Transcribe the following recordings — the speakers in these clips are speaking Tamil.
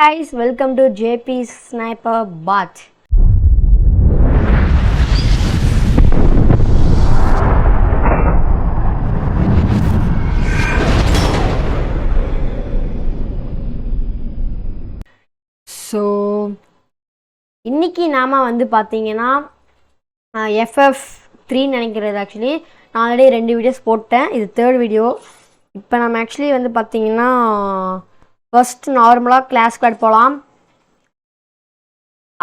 Guys, welcome to JP Sniper Bot. So இன்னைக்கு நாம் பார்த்தீங்கன்னா FF3 நினைக்கிறது. ஆக்சுவலி நான் ஆல்ரெடி 2 வீடியோஸ் போட்டேன். இது 3rd வீடியோ. இப்போ நம்ம ஆக்சுவலி பார்த்தீங்கன்னா ஃபர்ஸ்ட் நார்மலாக கிளாஸ் ஸ்குவாட் போகலாம்.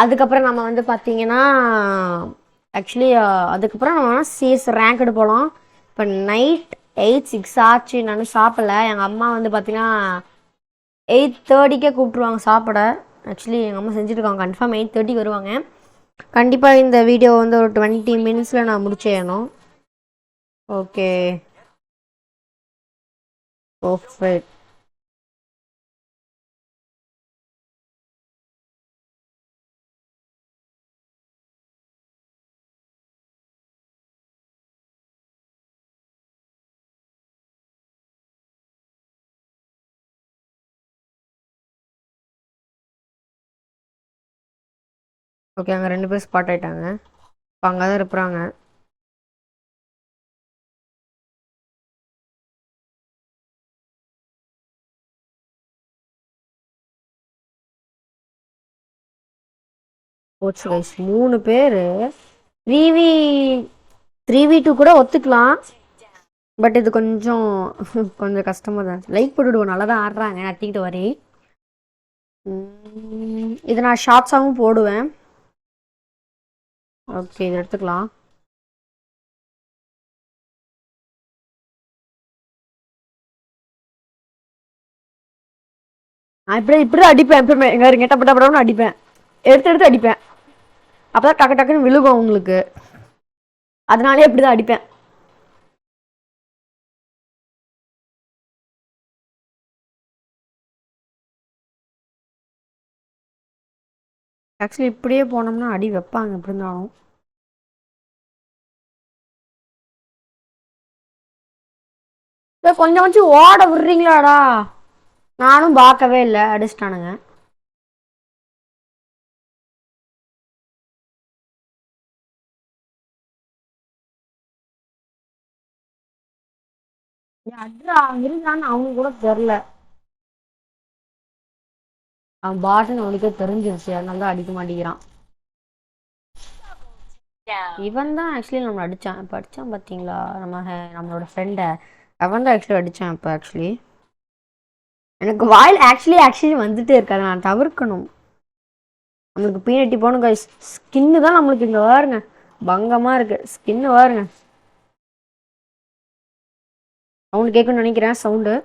அதுக்கப்புறம் நம்ம பார்த்தீங்கன்னா ஆக்சுவலி அதுக்கப்புறம் நம்ம சிஎஸ் ரேங்க்டு போகலாம். இப்போ நைட் 8-6 ஆச்சு. நான் சாப்பிடல. எங்கள் அம்மா பார்த்தீங்கன்னா 8:30க்கே கூப்பிட்ருவாங்க சாப்பிட. ஆக்சுவலி எங்கள் அம்மா செஞ்சுருக்காங்க. கன்ஃபார்ம் 8:30 வருவாங்க. கண்டிப்பாக இந்த வீடியோ ஒரு 20 மினிட்ஸில் நான் முடிச்சேயணும். Okay, perfect. ஓகே, அங்கே 2 பேர் ஸ்பாட் ஆகிட்டாங்க. இப்போ அங்கே தான் இருக்கிறாங்க. போச்சு கைஸ், 3 பேர். 3v2 கூட ஒத்துக்கலாம். பட் இது கொஞ்சம் கஷ்டமாக தான். லைக் போட்டுவிடுவோம். நல்லா தான் ஆடுறாங்க. நட்டிக்கிட்டு வரி இது நான் ஷார்ட்ஸாகவும் போடுவேன். ஓகே, இதை எடுத்துக்கலாம். நான் இப்படி அடிப்பேன். எப்பவுமே எங்க கெட்டப்பட்டப்படம்னு அடிப்பேன். எடுத்து அடிப்பேன். அப்பதான் டக்கு டக்குன்னு விழுகும் உங்களுக்கு. அதனாலே இப்படிதான் அடிப்பேன். ஆக்சுவலி இப்படியே போனோம்னா அடி வைப்பாங்க எப்படி இருந்தாலும். கொஞ்சம் கொஞ்சம் ஓட விடுறீங்களாடா? நானும் பார்க்கவே இல்லை. அடிச்சிட்டானுங்க. அட்ரா இருந்தான்னு அவங்க கூட தெரில. அவன் பாட்டுன்னு அவனுக்கே தெரிஞ்சிருச்சு. அதனால தான் அடிக்க மாட்டேங்கிறான். இவன் தான் ஆக்சுவலி நம்மளை அடித்தான். இப்போ அடித்தான் பார்த்தீங்களா? நம்மளோட ஃப்ரெண்டை அவன் தான் ஆக்சுவலி அடித்தான். இப்போ ஆக்சுவலி எனக்கு வாயில் ஆக்சுவலி வந்துட்டே இருக்காது. நான் தவிர்க்கணும். நம்மளுக்கு பீனட்டி போகணும். ஸ்கின்னு தான் நம்மளுக்கு இங்கே வாருங்க பங்கமாக இருக்கு. ஸ்கின்னு வாருங்க. சவுண்டு கேட்கணும்னு நினைக்கிறேன். சவுண்டு.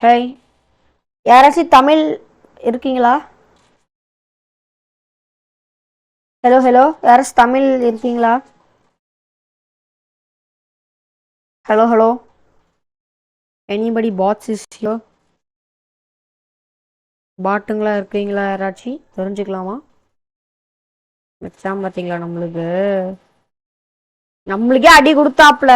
ஹை, யாராச்சும் தமிழ் இருக்கீங்களா? ஹலோ ஹலோ, யாராச்சும் தமிழ் இருக்கீங்களா? Hello hello, anybody bots is here? பாட்டுங்களா இருக்கீங்களா? யாராச்சும் தெரிஞ்சுக்கலாமா? வச்சாம பார்த்தீங்களா? நம்மளுக்கே அடி கொடுத்தாப்புல.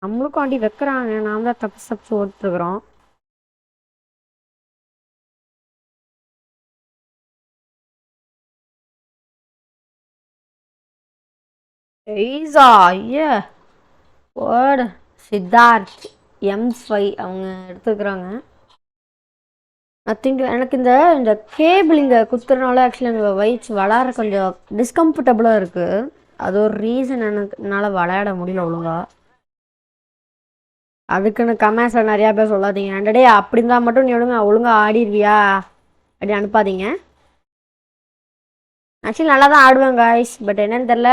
நம்மளுக்கும் அடி வைக்கிறாங்க. நாம் தான் தப்பு ஓட்டுருக்குறோம். எய்ஸா ஐயா வேர்டு சித்தார்த் M5 அவங்க எடுத்துக்கிறாங்க. நத்திங். எனக்கு இந்த கேபிள் இங்கே குத்துறதுனால ஆக்சுவலி எனக்கு வயிற்று விளாட்ற கொஞ்சம் டிஸ்கம்ஃபர்டபுளாக இருக்குது. அது ஒரு ரீசன். என்னால் விளையாட முடியல ஒழுங்கா. அதுக்குன்னு கமெண்ட்ஸில் நிறையா பேர் சொல்லாதீங்க. டே அப்படி இருந்தால் மட்டும் நீ ஒழுங்கா ஆடிடுவியா அப்படி அனுப்பாதீங்க. ஆக்சுவலி நல்லா தான் ஆடுவேன் காய்ஸ். பட் என்னன்னு தெரில,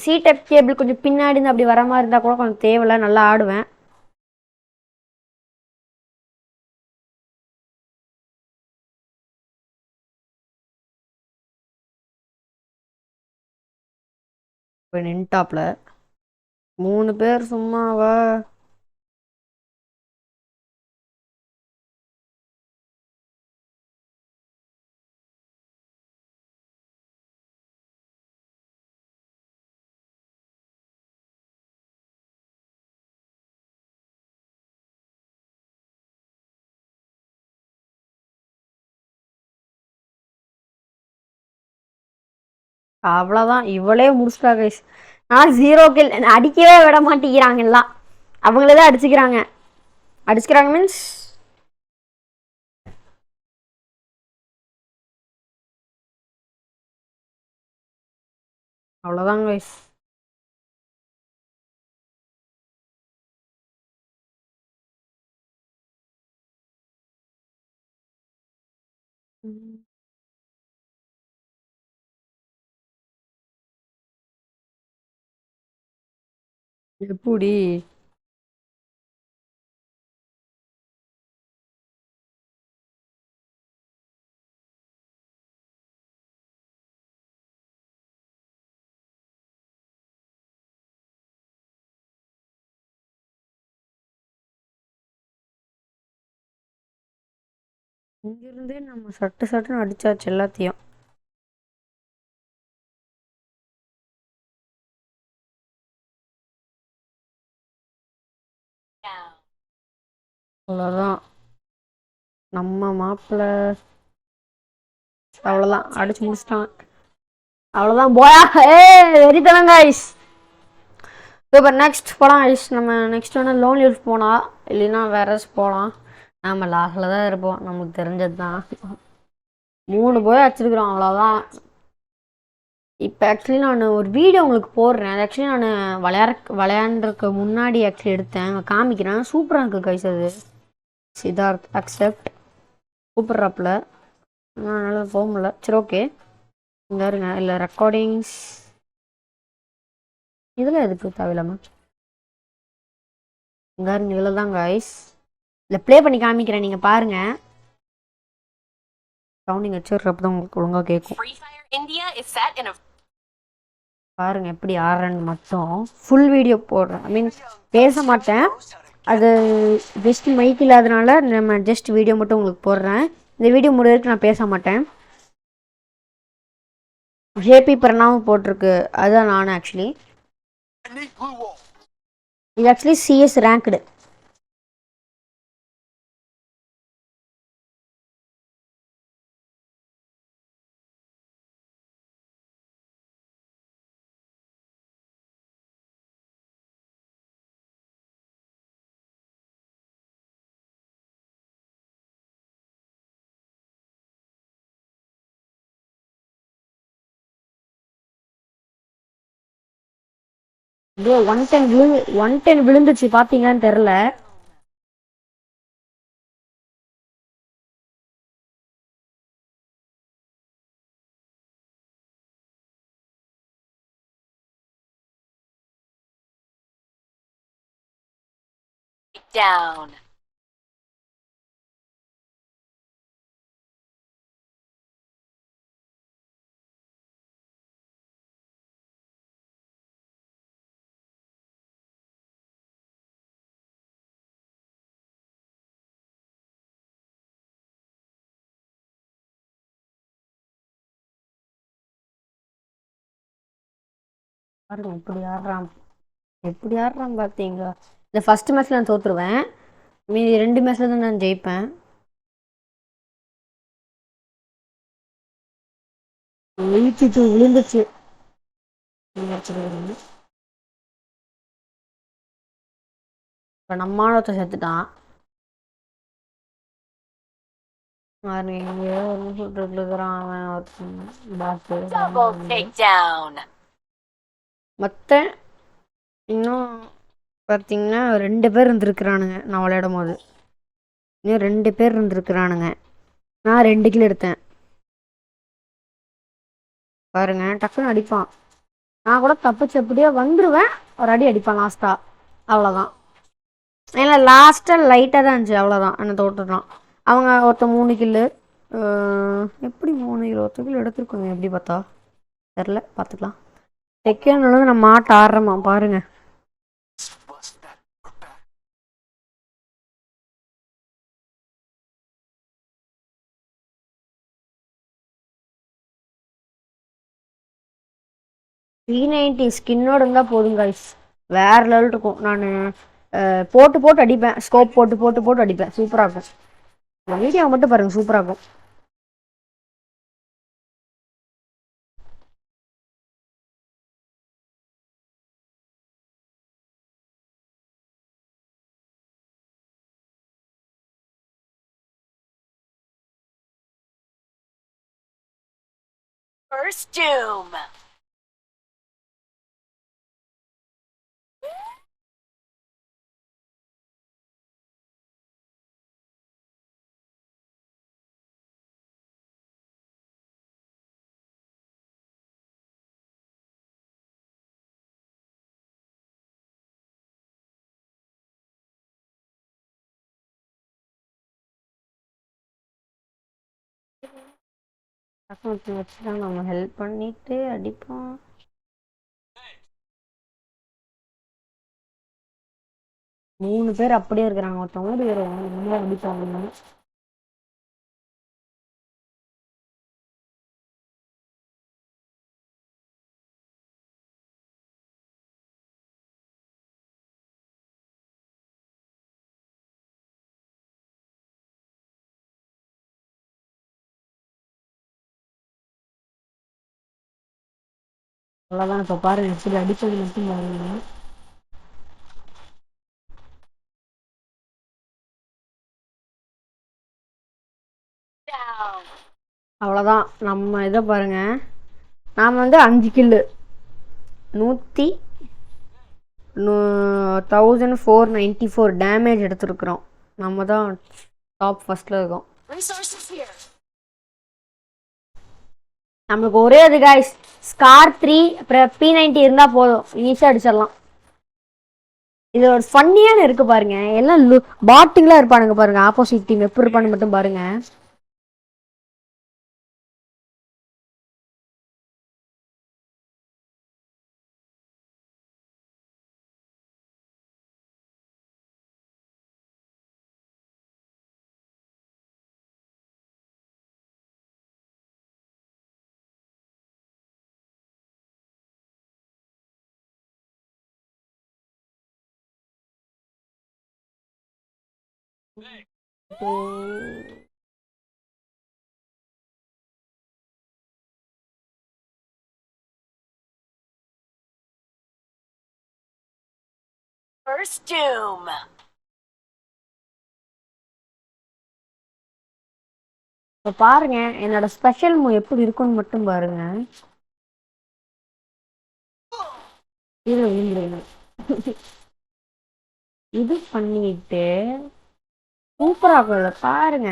சி டைப் கேபிள் கொஞ்சம் பின்னாடி இருந்து அப்படி வர மாதிரி இருந்தால் கூட கொஞ்சம் தேவையில்ல. நல்லா ஆடுவேன். இப்போ நின்டாப்ல 3 பேர் சும்மாவா? அவ்வளோதான், இவளே முடிச்சிட்டா கைஸ். நான் 0 கில். அடிக்கவே விட மாட்டேங்கிறாங்க எல்லாம். அவங்களே தான் அடிச்சுக்கிறாங்க. அடிச்சுக்கிறாங்க மீன்ஸ் அவ்வளோதான் கைஸ். எப்படி? இங்கிருந்தே நம்ம சட்டுன்னு அடிச்சாச்சு எல்லாத்தையும். அவ்வளோதான் நம்ம மாப்பிள்ளை. அவ்வளோதான் அடிச்சு முடிச்சிட்டான். அவ்வளோதான் போயா. வெறித்தனம் கைஸ். இப்போ நெக்ஸ்ட் போகலாம் கைஸ். நம்ம நெக்ஸ்ட் வந்து லோன் யூஸ் போனால் இல்லைன்னா வேற போகலாம். நம்ம லாஸ்டில் தான் இருப்போம், நமக்கு தெரிஞ்சது தான். 3 போய் வச்சிருக்கிறோம், அவ்வளோதான். இப்போ ஆக்சுவலி நான் ஒரு வீடியோ உங்களுக்கு போடுறேன். அது ஆக்சுவலி நான் விளையாண்டுறதுக்கு முன்னாடி ஆக்சுவலி எடுத்தேன், காமிக்கிறேன். சூப்பராக இருக்குது கைஸ். அது சித்தார்த் அக்செப்ட் கூப்பிட்றாப்புல. நல்லா போக முடியல. சரி ஓகே, இங்கே இருங்க. இல்லை ரெக்கார்டிங்ஸ் இதில் எதுக்கு தேவையில்லாமல் இங்கே இருங்க. இதில் தான் கைஸ். இல்லை ப்ளே பண்ணி காமிக்கிறேன், நீங்கள் பாருங்கள். சவுண்டிங் வச்சுருக்கப்ப தான் உங்களுக்கு ஒழுங்காக கேட்கும். பாருங்கள் எப்படி ஆடுறேன்னு மட்டும். ஃபுல் வீடியோ போடுறேன், ஐ மீன் பேச மாட்டேன். அது ஜஸ்ட் மைக் இல்லாதனால நம்ம ஜஸ்ட் வீடியோ மட்டும் உங்களுக்கு போடுறேன். இந்த வீடியோ முடிவதற்கு நான் பேச மாட்டேன். ஜேபி பிரணாவும் போட்டிருக்கு, அதுதான் நான் ஆக்சுவலி. இது ஆக்சுவலி சிஎஸ் ரேங்க்டு. ப்ரோ 110 விழுந்துச்சு, பார்த்தீங்கன்னு தெரில. Down. பாருங்க எப்படி ஆடுறான் பார்த்தீங்களா. இந்த ஃபர்ஸ்ட் மேட்ச்ல நான் தோத்துருவேன், மீதி 2 மேட்ச்ல தான் நான் ஜெயிப்பேன். 82 விழுந்துச்சு. இப்போ நம்ம ஒருத்த செத்துட்டான். மற்ற இன்னும் பார்த்தீங்கன்னா 2 பேர் இருந்திருக்கிறானுங்க நான் விளையாடும் போது. இன்னும் 2 பேர் இருந்திருக்கிறானுங்க. நான் 2 கிலோ எடுத்தேன். பாருங்க டக்குன்னு அடிப்பான். நான் கூட தப்பிச்சு அப்படியே வந்துடுவேன், ஒரு அடி அடிப்பான் லாஸ்டா. அவ்வளோதான். ஏன்னா லாஸ்ட்டாக லைட்டாக தான் இருந்துச்சு, அவ்வளோதான். என்ன தோட்டுறான் அவங்க. ஒருத்தன் 3 கிலோ. எப்படி 3 கிலோ 1 கிலோ எடுத்துருக்கோங்க, எப்படி பார்த்தா தெரில, பார்த்துக்கலாம். செகண்ட் நம்ம மாட்ட ஆடுறோமா பாருங்க. P90 ஸ்கின்னோட இருந்தால் போதும் guys. வேற லெவல் இருக்கும். நான் போட்டு போட்டு அடிப்பேன். ஸ்கோப் போட்டு போட்டு போட்டு அடிப்பேன். சூப்பராக இருக்கும். வீடியோ மட்டும் பாருங்க, சூப்பராக இருக்கும். First Doom. வச்சு தான் நம்ம ஹெல்ப் பண்ணிட்டு அடிப்போம். மூணு பேர் அப்படியே இருக்கிறாங்க. ஒருத்தவங்க வேற அடிப்பாங்க. அவ்வளோதான். இப்போ பாருங்க எப்படி அடிப்பது மட்டும் பாருங்க. Down. அவ்வளோதான். நம்ம இதை பாருங்க. நாம் வந்து 5 கில்லு 1494 டேமேஜ் எடுத்துருக்குறோம். நம்ம தான் டாப் ஃபர்ஸ்ட்ல இருக்கோம். Resources here. நம்மளுக்கு ஒரே இது guys, ஸ்கார் 3 அப்புறம் P90 இருந்தால் போதும், ஈஸியாக அடிச்சிடலாம். இது ஒரு ஃபன்னியான இருக்கு பாருங்க. எல்லாம் பாட்டுங்களா இருப்பானுங்க பாருங்க. ஆப்போசிட் டீம் எப்படி இருப்பான்னு மட்டும் பாருங்க. First Doom. இப்போ பாருங்க என்னோட ஸ்பெஷல் மூவ் எப்படி இருக்குன்னு மட்டும் பாருங்க. இது பண்ணிட்டு சூப்பராக பாருங்க.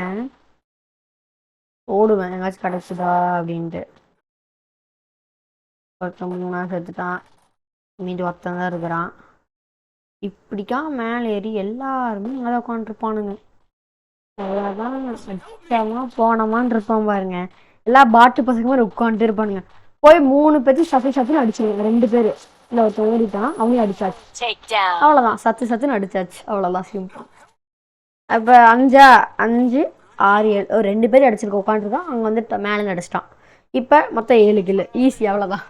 ஓடுவேன் எங்காச்சும் கிடைச்சுதா அப்படின்ட்டு. ஒருத்தன் 3 செத்துட்டான். மீதி ஒருத்தன் தான் இருக்கிறான். இப்படிக்கா மேலே ஏறி எல்லாருமே மேலே உட்காந்துருப்பானுங்க. அவ்வளோதான். அடிச்சோமா போனோமான்னு இருப்பான் பாருங்க. எல்லா பாட்டு பசங்க மாதிரி உட்காந்துட்டு இருப்பானுங்க. போய் 3 பேர்த்து சத்துன்னு அடிச்சிருவாங்க. 2 பேர் இல்லை ஒருத்தன் ஓடிட்டான், அவனையும் அடிச்சாச்சு. Take down. அவ்வளோதான். சத்துன்னு அடிச்சாச்சு. அவ்வளோதான் சிம்பிள். அப்போ 5 6 7 ஒரு 2 பேர் அடிச்சிருக்க உட்காந்துருக்கான். அங்கே வந்து மேலே அடிச்சிட்டான். இப்போ மொத்தம் 7 கில்லு. ஈஸி. அவ்வளோதான்.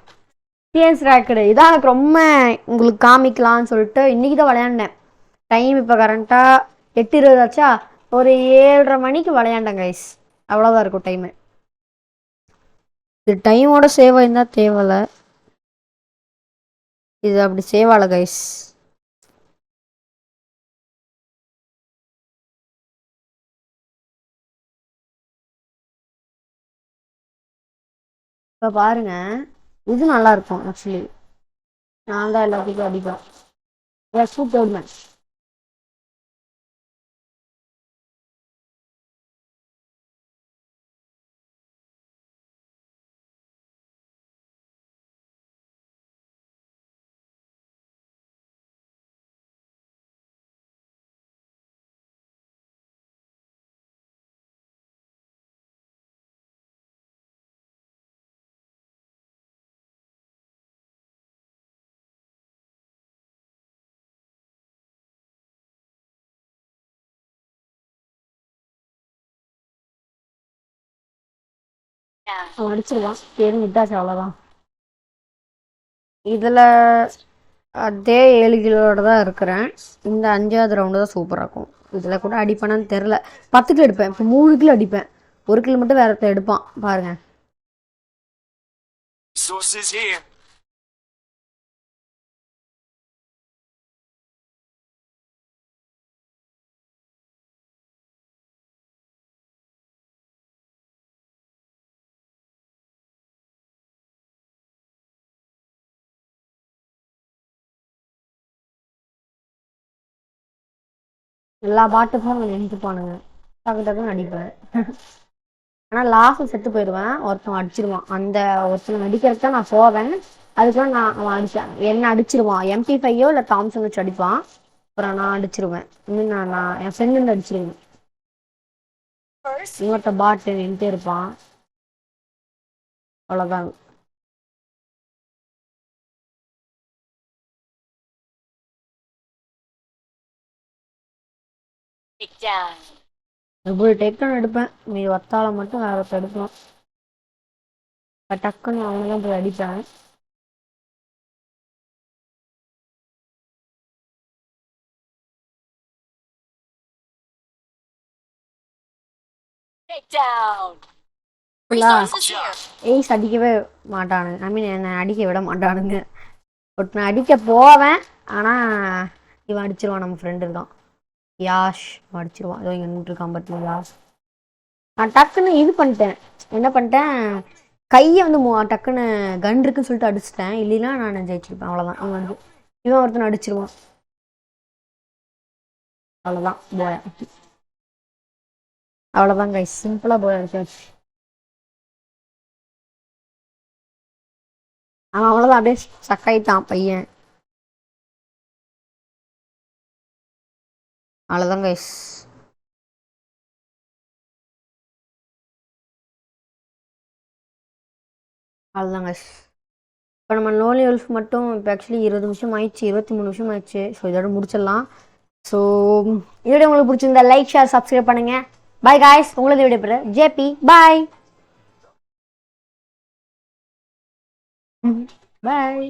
டிஎன்ஸ் ரேக்கடு இதான் எனக்கு ரொம்ப உங்களுக்கு காமிக்கலான்னு சொல்லிட்டு இன்றைக்கி தான் விளையாண்டேன். டைம் இப்போ கரண்ட்டாக 8:20 ஆச்சா. ஒரு 7:30 மணிக்கு விளையாண்டேன் கைஸ். அவ்வளோதான் இருக்கும் டைமு. இது டைமோட சேவ் ஆயிருந்தால் தேவையில்ல. இது அப்படி சேவ் ஆகலை கைஸ். இப்போ பாருங்க, இது நல்லா இருக்கும் ஆக்சுவலி. நான் தான் எல்லாத்துக்கும் அடிப்பேன். Super match. Down. அவன் அடிச்சிருவான். சரி விட்டாச்சு. அவ்வளோதான். இதில் அதே 7 கிலோட தான் இருக்கிறேன். இந்த 5வது ரவுண்டு தான் சூப்பராக இருக்கும். இதில் கூட அடிப்பேனான்னு தெரில. 10 கிலோ எடுப்பேன். இப்போ 3 கிலோ அடிப்பேன். 1 கிலோ மட்டும் வேற ஒருத்தன் எடுப்பான் பாருங்க. Sources here. எல்லா பாட்டுக்கும் நினைச்சுப்பானுங்க. டக்கு டக்குன்னு அடிப்பேன். ஆனால் லாஸ்ட்டில் செத்து போயிடுவேன். ஒருத்தன் அடிச்சிருவான். அந்த ஒருத்தன் அடிக்கிறதுக்கு தான் நான் போவேன். அதுக்கெல்லாம் அவன் அடித்தேன் என்ன அடிச்சிருவான். MP5 இல்லை தாம்சன் வச்சு அடிப்பான். அப்புறம் நான் அடிச்சிருவேன். இன்னும் நான் என் ஃப்ரெண்டு அடிச்சிருவேன். இன்னொருத்த பாட்டு நின்றுட்டே இருப்பான். அவ்வளோதான். Take down. எப்படி டேக்கன் எடுப்பேன். நீ ஒத்தால மட்டும் வேற ஒருத்தர் எடுக்கலாம். டக்குன்னு அவங்க தான் போய் அடிப்பேன். Take down. ஃபுல்லா Resources here. ஏய்ஸ் அடிக்கவே மாட்டானுங்க. ஐ மீன் என்னை அடிக்க விட மாட்டானுங்க. ஒருத்தனை அடிக்க போவேன். ஆனால் இவன் அடிச்சிருவான். நம்ம ஃப்ரெண்டு இருக்கான் யாஷ், அடிச்சிருவான். ஏதோ இங்கே நின்றுருக்கான் பார்த்தீங்களா. நான் டக்குன்னு இது பண்ணிட்டேன். என்ன பண்ணிட்டேன், கையை வந்து டக்குன்னு கன் இருக்குன்னு சொல்லிட்டு அடிச்சிட்டேன். இல்லைன்னா நான் ஜெயிச்சிருப்பேன். அவ்வளோதான். இவன் ஒருத்தனை அடிச்சிருவான். அவ்வளோதான் போயா. அவ்வளோதான் கைஸ், சிம்பிளாக போய் அடிச்சாச்சு. அவன் அவ்வளோதான் அப்படியே சக்காயிட்டான் பையன். அவ்வளோதான் கைஸ். அவ்வளோதான் கைஸ். இப்போ நம்ம லோன்லி வொல்ஃப் மட்டும் இப்போ ஆக்சுவலி 20 நிமிஷம் ஆயிடுச்சு. 23 நிமிஷம் ஆயிடுச்சு. ஸோ இதோட முடிச்சிடலாம். ஸோ இதோட உங்களுக்கு பிடிச்சிருந்தா லைக், ஷேர், சப்ஸ்கிரைப் பண்ணுங்க. Bye guys. உங்களுக்கு வீடியோ போடுற ஜேபி. பாய் பாய்.